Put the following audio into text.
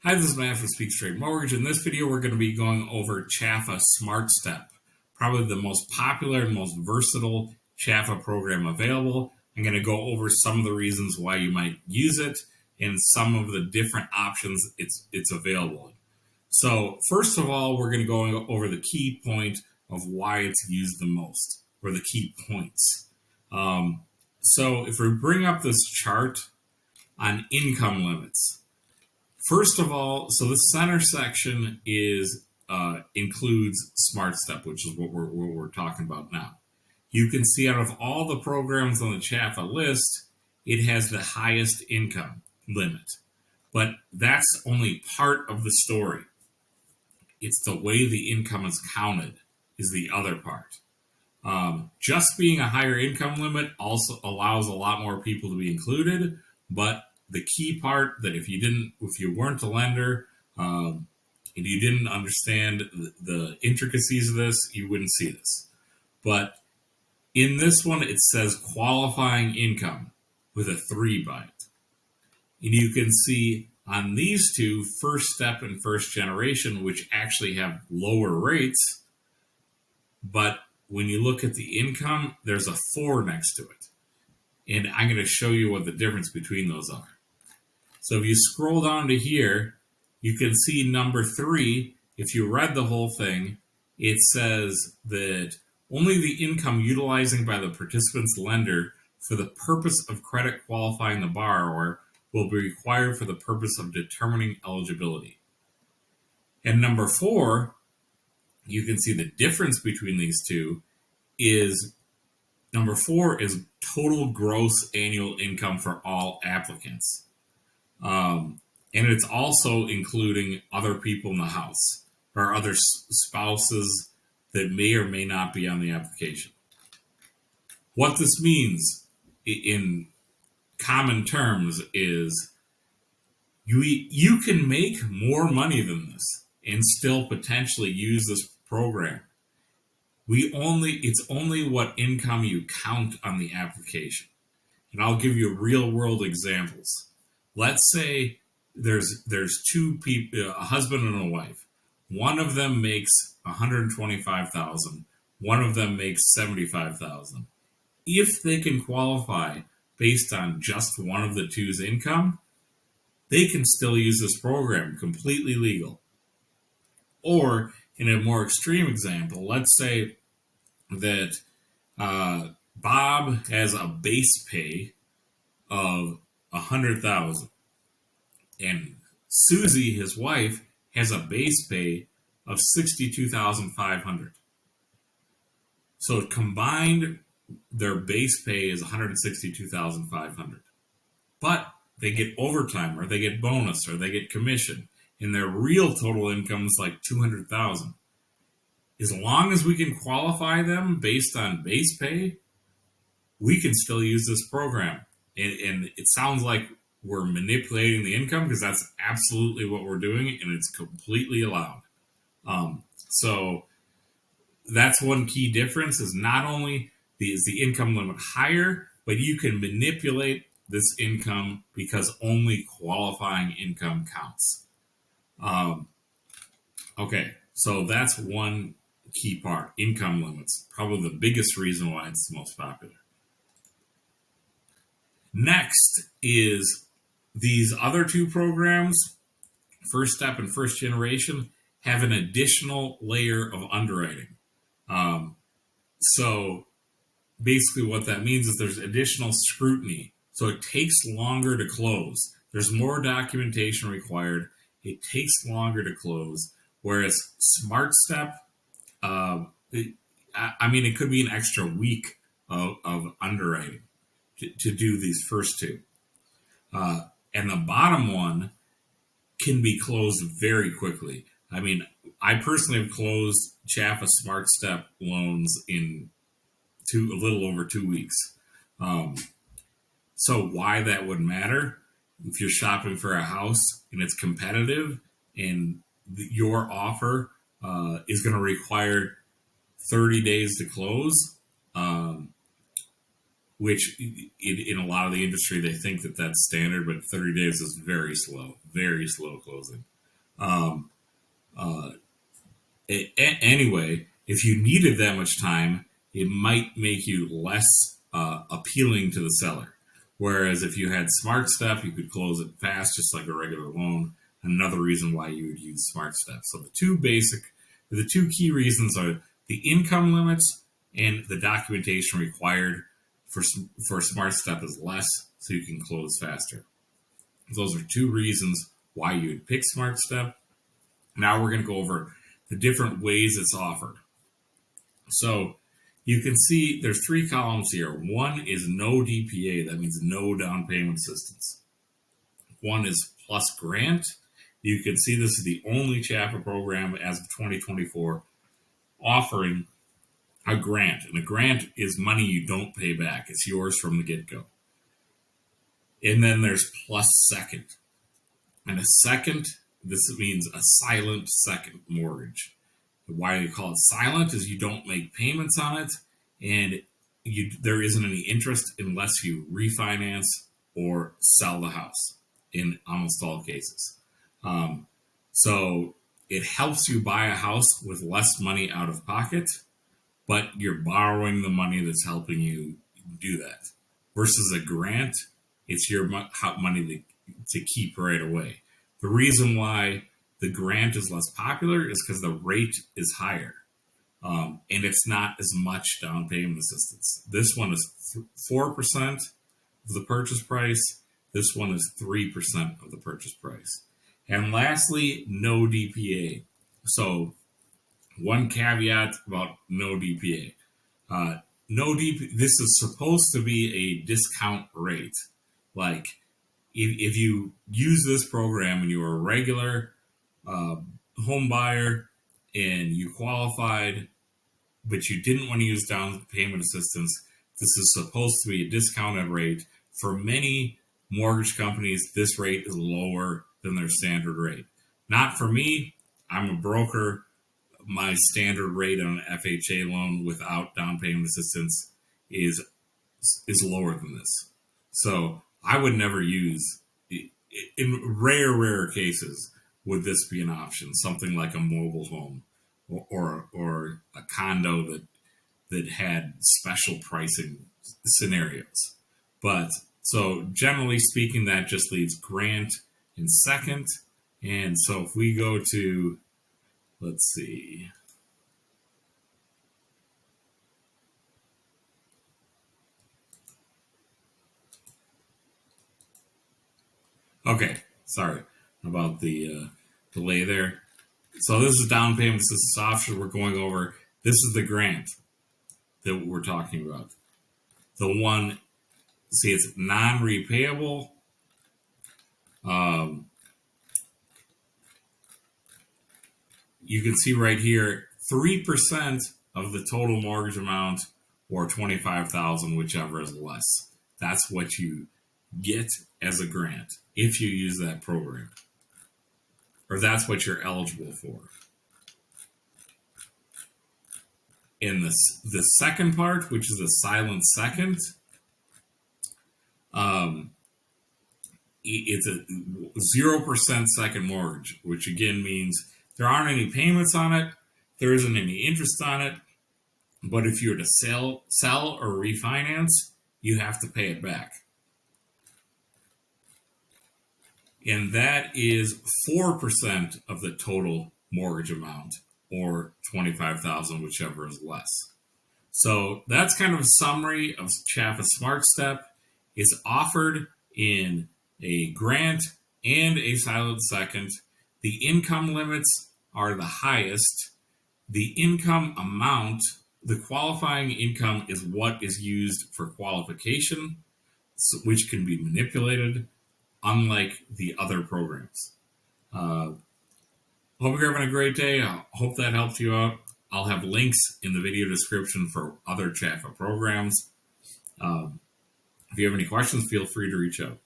Hi, this is Matt from Speak Straight Mortgage. In this video, we're going to be going over CHFA Smart Step, probably the most popular and most versatile CHFA program available. I'm going to go over some of the reasons why you might use it and some of the different options it's available in. So first of all, we're going to go over the key point of why it's used the most, or the key points. So if we bring up this chart on income limits, first of all, so the center section includes Smart Step, which is what we're talking about now. You can see out of all the programs on the CHFA list, it has the highest income limit. But that's only part of the story. It's the way the income is counted is the other part. Just being a higher income limit also allows a lot more people to be included, but the key part that if you weren't a lender and you didn't understand the intricacies of this, you wouldn't see this. But in this one, it says qualifying income with a 3 by it. And you can see on these two, first step and first generation, which actually have lower rates, but when you look at the income, there's a 4 next to it. And I'm going to show you what the difference between those are. So if you scroll down to here, you can see number 3. If you read the whole thing, it says that only the income utilizing by the participant's lender for the purpose of credit qualifying the borrower will be required for the purpose of determining eligibility. And number 4, you can see the difference between these two is number 4 is total gross annual income for all applicants. And it's also including other people in the house or other spouses that may or may not be on the application. What this means in common terms is you can make more money than this and still potentially use this program. It's only what income you count on the application. And I'll give you real world examples. Let's say there's two people, a husband and a wife. One of them makes $125,000. One of them makes $75,000. If they can qualify based on just one of the two's income, they can still use this program, completely legal. Or in a more extreme example, let's say that Bob has a base pay of $100,000, and Susie, his wife, has a base pay of $62,500. So combined, their base pay is $162,500. But they get overtime, or they get bonus, or they get commission, and their real total income is like $200,000. As long as we can qualify them based on base pay, we can still use this program. And it sounds like we're manipulating the income, because that's absolutely what we're doing, and it's completely allowed. So that's one key difference, is not only is the income limit higher, but you can manipulate this income because only qualifying income counts. Okay, so that's one key part, income limits, probably the biggest reason why it's the most popular. Next is these other two programs, First Step and First Generation, have an additional layer of underwriting. So basically what that means is there's additional scrutiny. So it takes longer to close. There's more documentation required. It takes longer to close. Whereas Smart Step, it could be an extra week of underwriting to do these first two. And the bottom one can be closed very quickly. I personally have closed CHFA Smart Step loans in a little over 2 weeks. So why that would matter, if you're shopping for a house and it's competitive and your offer is going to require 30 days to close, which in a lot of the industry, they think that that's standard, but 30 days is very slow closing. Um, Anyway, if you needed that much time, it might make you less appealing to the seller. Whereas if you had Smart Step, you could close it fast, just like a regular loan. Another reason why you would use Smart Step. So the two key reasons are the income limits and the documentation required for Smart Step is less, so you can close faster. Those are two reasons why you would pick Smart Step. Now we're going to go over the different ways it's offered. So you can see there's three columns here. One is no DPA, that means no down payment assistance. One is plus grant. You can see this is the only CHFA program as of 2024 offering a grant. And a grant is money you don't pay back. It's yours from the get-go. And then there's plus second. And a second, this means a silent second mortgage. Why you call it silent is you don't make payments on it, and there isn't any interest unless you refinance or sell the house in almost all cases. So it helps you buy a house with less money out of pocket, but you're borrowing the money that's helping you do that. Versus a grant, it's your money to keep right away. The reason why the grant is less popular is because the rate is higher. And it's not as much down payment assistance. This one is 4% of the purchase price. This one is 3% of the purchase price. And lastly, no DPA. So one caveat about no DPA. This is supposed to be a discount rate. Like if you use this program and you're a regular home buyer and you qualified, but you didn't want to use down payment assistance, this is supposed to be a discounted rate. For many mortgage companies, this rate is lower than their standard rate. Not for me. I'm a broker. My standard rate on an FHA loan without down payment assistance is lower than this. So I would never use, in rare cases, would this be an option? Something like a mobile home or a condo that had special pricing scenarios. But so generally speaking, that just leaves grant in second. And so if we go to, let's see. Okay, sorry about the delay there. So this is down payment assistance option we're going over. This is the grant that we're talking about. The one, see, it's non-repayable. You can see right here, 3% of the total mortgage amount or $25,000, whichever is less. That's what you get as a grant if you use that program. Or that's what you're eligible for. In the second part, which is a silent second, it's a 0% second mortgage, which again means there aren't any payments on it, there isn't any interest on it, but if you were to sell or refinance, you have to pay it back. And that is 4% of the total mortgage amount, or $25,000, whichever is less. So that's kind of a summary of CHFA Smart Step. It's offered in a grant and a silent second. The income limits are the highest. The income amount, the qualifying income, is what is used for qualification, which can be manipulated, unlike the other programs. Hope you're having a great day. I hope that helped you out. I'll have links in the video description for other CHFA programs. If you have any questions, feel free to reach out.